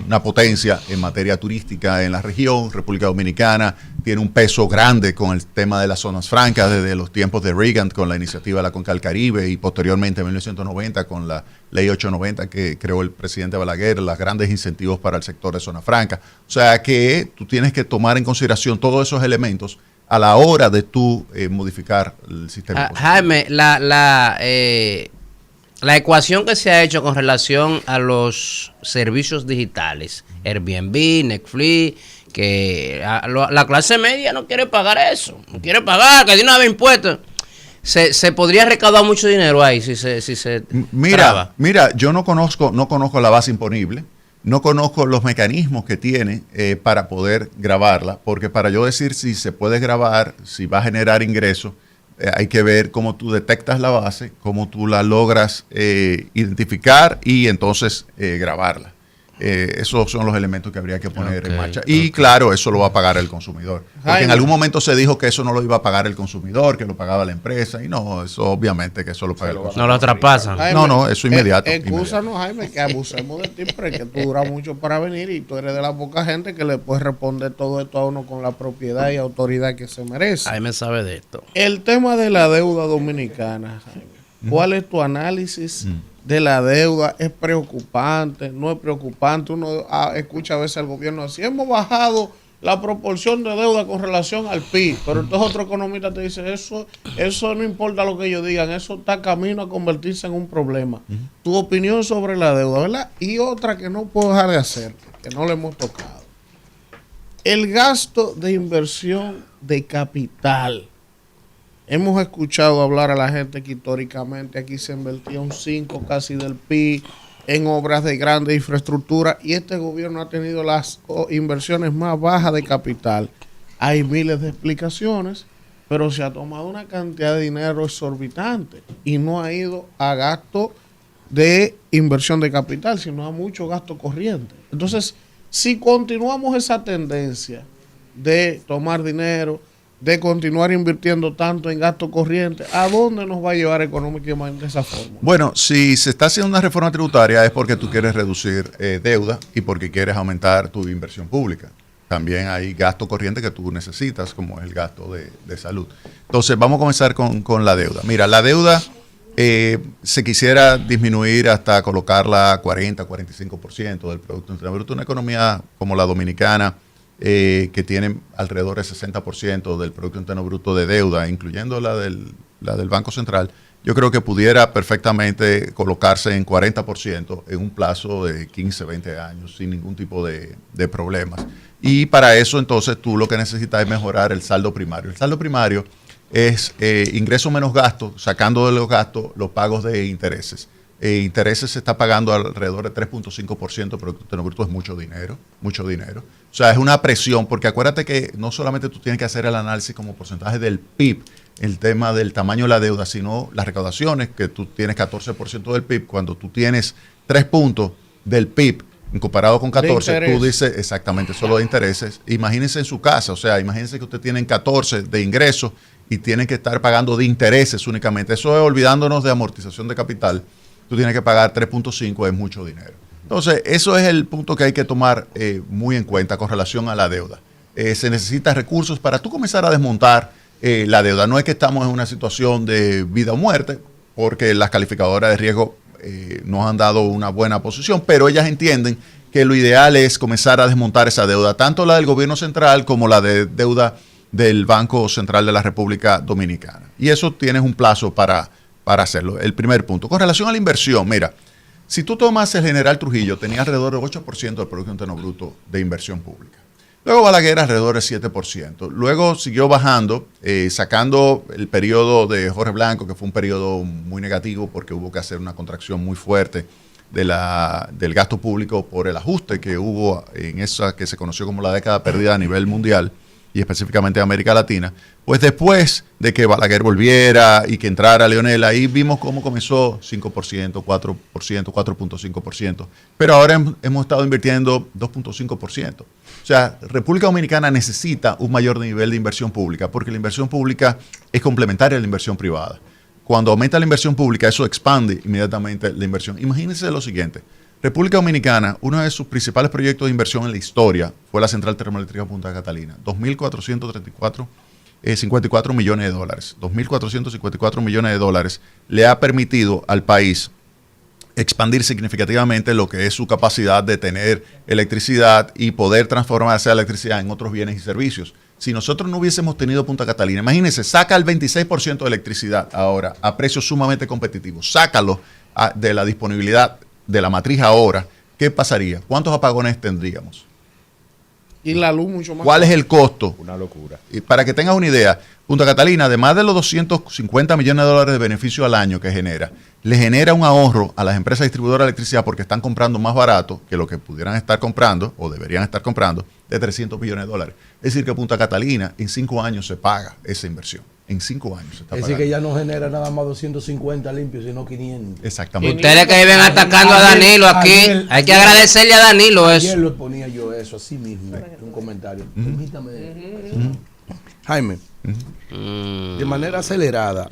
Speaker 3: una potencia en materia turística en la región. República Dominicana tiene un peso grande con el tema de las zonas francas desde los tiempos de Reagan con la iniciativa de la Conca del Caribe y posteriormente en 1990 con la Ley 890 que creó el presidente Balaguer, los grandes incentivos para el sector de zona franca. O sea que tú tienes que tomar en consideración todos esos elementos a la hora de tú modificar el sistema.
Speaker 1: Jaime, la ecuación que se ha hecho con relación a los servicios digitales, Airbnb, Netflix, que la clase media no quiere pagar eso, no quiere pagar, que de una vez impuestos. Se podría recaudar mucho dinero ahí si se
Speaker 3: Mira, yo no conozco la base imponible. No conozco los mecanismos que tiene para poder grabarla, porque para yo decir si se puede grabar, si va a generar ingresos, hay que ver cómo tú detectas la base, cómo tú la logras identificar y entonces grabarla. Esos son los elementos que habría que poner en marcha. Y claro, eso lo va a pagar el consumidor. Porque en algún momento se dijo que eso no lo iba a pagar el consumidor, que lo pagaba la empresa. Y no, eso obviamente que eso lo paga el consumidor.
Speaker 1: No lo traspasan.
Speaker 2: Jaime,
Speaker 3: No, eso inmediato.
Speaker 2: Excúsanos, Jaime, que abusemos de ti, pero es que tú duras mucho para venir y tú eres de la poca gente que le puedes responder todo esto a uno con la propiedad y autoridad que se merece.
Speaker 1: Jaime sabe de esto.
Speaker 2: El tema de la deuda dominicana, Jaime, ¿cuál es tu análisis de la deuda? ¿Es preocupante? ¿No es preocupante? Uno escucha a veces al gobierno así, hemos bajado la proporción de deuda con relación al PIB, pero entonces otro economista te dice, eso no importa lo que ellos digan, eso está camino a convertirse en un problema. Tu opinión sobre la deuda, ¿verdad? Y otra que no puedo dejar de hacer, que no le hemos tocado. El gasto de inversión de capital. Hemos escuchado hablar a la gente que históricamente aquí se invertía un 5 casi del PIB en obras de grande infraestructura y este gobierno ha tenido las inversiones más bajas de capital. Hay miles de explicaciones, pero se ha tomado una cantidad de dinero exorbitante y no ha ido a gasto de inversión de capital, sino a mucho gasto corriente. Entonces, si continuamos esa tendencia de tomar dinero, de continuar invirtiendo tanto en gasto corriente, ¿a dónde nos va a llevar económicamente esa forma?
Speaker 3: Bueno, si se está haciendo una reforma tributaria es porque tú quieres reducir deuda y porque quieres aumentar tu inversión pública. También hay gasto corriente que tú necesitas, como es el gasto de salud. Entonces, vamos a comenzar con la deuda. Mira, la deuda se quisiera disminuir hasta colocarla a 40-45% del Producto Interno Bruto. Una economía como la dominicana, que tienen alrededor del 60% del Producto Interno Bruto de deuda, incluyendo la del Banco Central, yo creo que pudiera perfectamente colocarse en 40% en un plazo de 15, 20 años, sin ningún tipo de problemas. Y para eso, entonces, tú lo que necesitas es mejorar el saldo primario. El saldo primario es ingreso menos gasto, sacando de los gastos los pagos de intereses. Intereses se está pagando alrededor de 3.5% del Producto Interno Bruto, es mucho dinero, mucho dinero. O sea, es una presión, porque acuérdate que no solamente tú tienes que hacer el análisis como porcentaje del PIB, el tema del tamaño de la deuda, sino las recaudaciones, que tú tienes 14% del PIB, cuando tú tienes 3 puntos del PIB, comparado con 14, tú dices exactamente solo de intereses. Imagínense en su casa, o sea, imagínense que usted tiene 14 de ingresos y tienen que estar pagando de intereses únicamente. Eso es olvidándonos de amortización de capital. Tú tienes que pagar 3.5, es mucho dinero. Entonces, eso es el punto que hay que tomar muy en cuenta con relación a la deuda. Se necesitan recursos para tú comenzar a desmontar la deuda. No es que estamos en una situación de vida o muerte, porque las calificadoras de riesgo nos han dado una buena posición, pero ellas entienden que lo ideal es comenzar a desmontar esa deuda, tanto la del gobierno central como la de deuda del Banco Central de la República Dominicana. Y eso tienes un plazo para hacerlo. El primer punto. Con relación a la inversión, mira, si tú tomas el General Trujillo, tenía alrededor del 8% del Producto Interno Bruto de inversión pública. Luego Balaguer alrededor del 7%. Luego siguió bajando, sacando el periodo de Jorge Blanco, que fue un periodo muy negativo porque hubo que hacer una contracción muy fuerte del gasto público por el ajuste que hubo en esa que se conoció como la década perdida a nivel mundial y específicamente en América Latina. Pues después de que Balaguer volviera y que entrara Leonel, ahí vimos cómo comenzó 5%, 4%, 4.5%. Pero ahora hemos estado invirtiendo 2.5%. O sea, República Dominicana necesita un mayor nivel de inversión pública porque la inversión pública es complementaria a la inversión privada. Cuando aumenta la inversión pública, eso expande inmediatamente la inversión. Imagínense lo siguiente. República Dominicana, uno de sus principales proyectos de inversión en la historia fue la Central Termoeléctrica Punta Catalina. 2.454 millones de dólares. 2.454 millones de dólares le ha permitido al país expandir significativamente lo que es su capacidad de tener electricidad y poder transformar esa electricidad en otros bienes y servicios. Si nosotros no hubiésemos tenido Punta Catalina, imagínense, saca el 26% de electricidad ahora a precios sumamente competitivos. Sácalo de la disponibilidad de la matriz ahora. ¿Qué pasaría? ¿Cuántos apagones tendríamos?
Speaker 2: Y la luz mucho más.
Speaker 3: ¿Cuál es el costo?
Speaker 5: Una locura.
Speaker 3: Y para que tengas una idea, Punta Catalina, además de los 250 millones de dólares de beneficio al año que genera, le genera un ahorro a las empresas distribuidoras de electricidad porque están comprando más barato que lo que pudieran estar comprando o deberían estar comprando de 300 millones de dólares. Es decir, que Punta Catalina en 5 años se paga esa inversión. En 5 años se está
Speaker 6: Es
Speaker 3: pagando.
Speaker 6: decir, que ya no genera nada más 250 limpios, sino 500.
Speaker 3: Exactamente.
Speaker 1: Ustedes que viven atacando a Danilo aquí, hay que agradecerle a Danilo
Speaker 6: Ayer
Speaker 1: eso.
Speaker 6: lo ponía yo eso, así mismo, un comentario. Permítame. Jaime, de manera acelerada,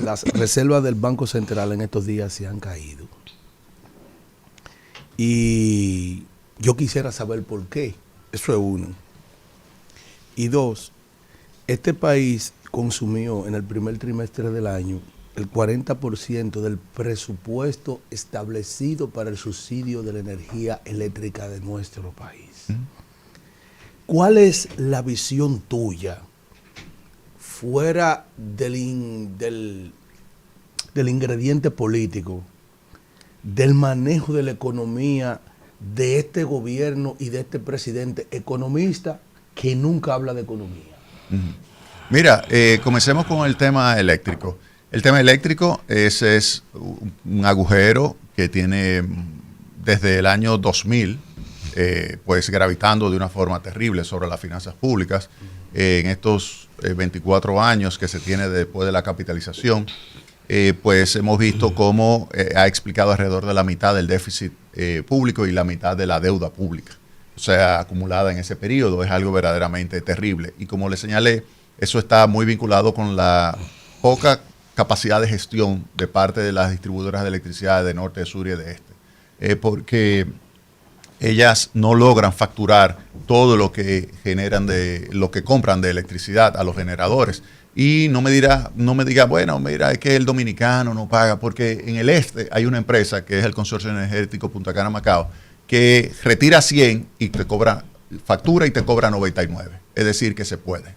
Speaker 6: las reservas del Banco Central en estos días se han caído. Y yo quisiera saber por qué. Eso es uno. Y dos, este país consumió en el primer trimestre del año el 40% del presupuesto establecido para el subsidio de la energía eléctrica de nuestro país. ¿Cuál es la visión tuya fuera del ingrediente político, del manejo de la economía de este gobierno y de este presidente economista que nunca habla de economía?
Speaker 3: Mira, comencemos con el tema eléctrico. El tema eléctrico ese es un agujero que tiene desde el año 2000, pues gravitando de una forma terrible sobre las finanzas públicas. En estos 24 años que se tiene después de la capitalización, pues hemos visto cómo ha explicado alrededor de la mitad del déficit público y la mitad de la deuda pública. O sea, acumulada en ese periodo, es algo verdaderamente terrible. Y como le señalé, eso está muy vinculado con la poca capacidad de gestión de parte de las distribuidoras de electricidad de norte, de sur y de este. Porque ellas no logran facturar todo lo que generan lo que compran de electricidad a los generadores. Y no me diga, bueno, mira, es que el dominicano no paga, porque en el este hay una empresa que es el Consorcio Energético Punta Cana Macao, que retira 100 y te cobra factura y te cobra 99. Es decir, que se puede.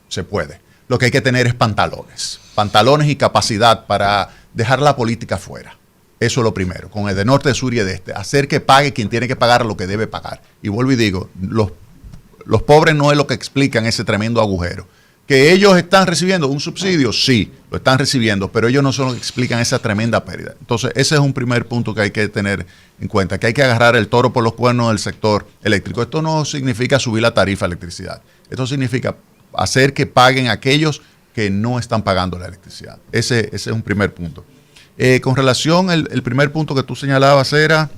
Speaker 3: Lo que hay que tener es pantalones y capacidad para dejar la política fuera. Eso es lo primero, con el de norte, de sur y de este. Hacer que pague quien tiene que pagar lo que debe pagar. Y vuelvo y digo, los pobres no es lo que explican ese tremendo agujero. ¿Que ellos están recibiendo un subsidio? Sí, lo están recibiendo, pero ellos no son los que explican esa tremenda pérdida. Entonces, ese es un primer punto que hay que tener en cuenta, que hay que agarrar el toro por los cuernos del sector eléctrico. Esto no significa subir la tarifa de electricidad. Esto significa hacer que paguen aquellos que no están pagando la electricidad. Ese es un primer punto. Con relación, el primer punto que tú señalabas era...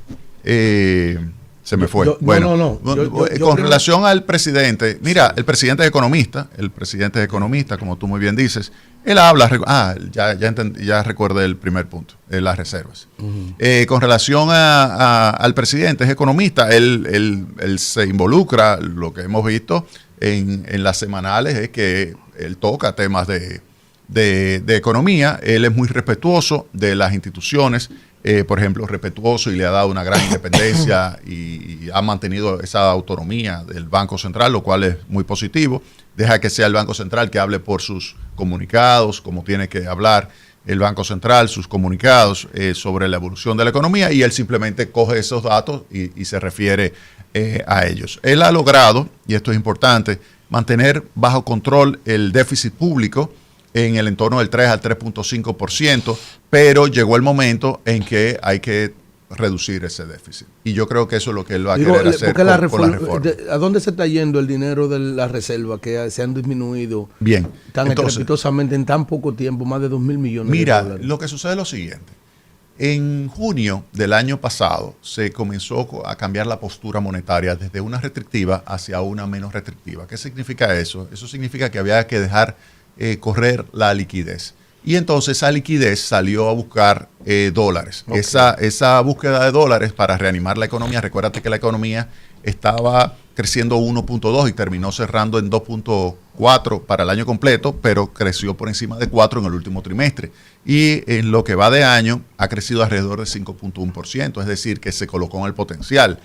Speaker 3: se me fue. Con relación al presidente, mira, el presidente es economista, como tú muy bien dices. Él habla, ya recuerdo el primer punto, las reservas. Con relación al presidente, es economista, él se involucra, lo que hemos visto en las semanales es que él toca temas de economía, él es muy respetuoso de las instituciones, por ejemplo, respetuoso y le ha dado una gran independencia y ha mantenido esa autonomía del Banco Central, lo cual es muy positivo. Deja que sea el Banco Central que hable por sus comunicados, como tiene que hablar el Banco Central, sus comunicados sobre la evolución de la economía, y él simplemente coge esos datos y se refiere a ellos. Él ha logrado, y esto es importante, mantener bajo control el déficit público en el entorno del 3 al 3.5%, pero llegó el momento en que hay que reducir ese déficit. Y yo creo que eso es lo que él va a querer hacer con la reforma.
Speaker 6: ¿A dónde se está yendo el dinero de la reserva que se han disminuido tan estrepitosamente en tan poco tiempo, más de 2.000 millones de dólares?
Speaker 3: Mira, lo que sucede es lo siguiente. En junio del año pasado se comenzó a cambiar la postura monetaria desde una restrictiva hacia una menos restrictiva. ¿Qué significa eso? Eso significa que había que dejar correr la liquidez. Y entonces esa liquidez salió a buscar dólares. Okay. Esa búsqueda de dólares para reanimar la economía, recuérdate que la economía estaba creciendo 1.2 y terminó cerrando en 2.4 para el año completo, pero creció por encima de 4 en el último trimestre. Y en lo que va de año ha crecido alrededor de 5.1%, es decir, que se colocó en el potencial.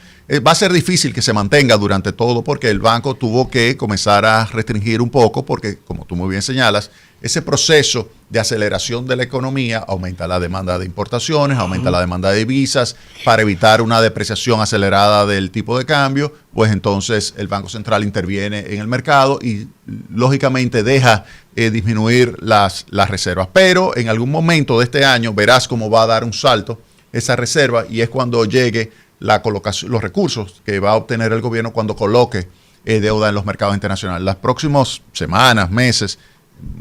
Speaker 3: Va a ser difícil que se mantenga durante todo porque el banco tuvo que comenzar a restringir un poco porque, como tú muy bien señalas, ese proceso de aceleración de la economía aumenta la demanda de importaciones, aumenta la demanda de divisas, para evitar una depreciación acelerada del tipo de cambio, pues entonces el Banco Central interviene en el mercado y lógicamente deja disminuir las reservas. Pero en algún momento de este año verás cómo va a dar un salto esa reserva y es cuando llegue la colocación, los recursos que va a obtener el gobierno cuando coloque deuda en los mercados internacionales. Las próximas semanas, meses,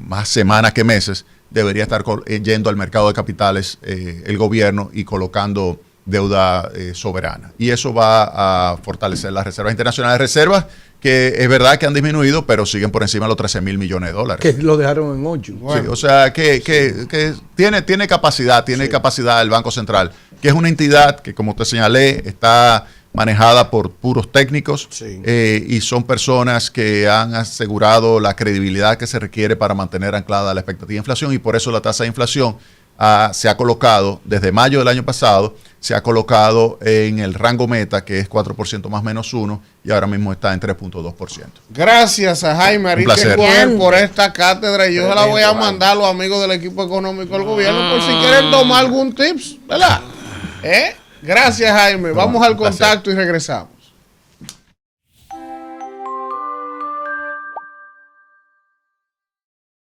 Speaker 3: más semanas que meses, debería estar yendo al mercado de capitales el gobierno y colocando deuda soberana. Y eso va a fortalecer las reservas internacionales. Reservas que es verdad que han disminuido, pero siguen por encima de los 13.000 millones de dólares.
Speaker 6: Que lo dejaron en 8.
Speaker 3: Bueno. Sí, o sea, que tiene capacidad, capacidad el Banco Central, que es una entidad que, como te señalé, está manejada por puros técnicos y son personas que han asegurado la credibilidad que se requiere para mantener anclada la expectativa de inflación y por eso la tasa de inflación se ha colocado desde mayo del año pasado, se ha colocado en el rango meta que es 4% más menos 1 y ahora mismo está en 3.2%.
Speaker 2: Gracias a Jaime Aristides Escoger por esta cátedra y yo se la voy a mandar a los amigos del equipo económico del gobierno por si quieren tomar algún tips, ¿verdad? Gracias, Jaime. Vamos al contacto y regresamos.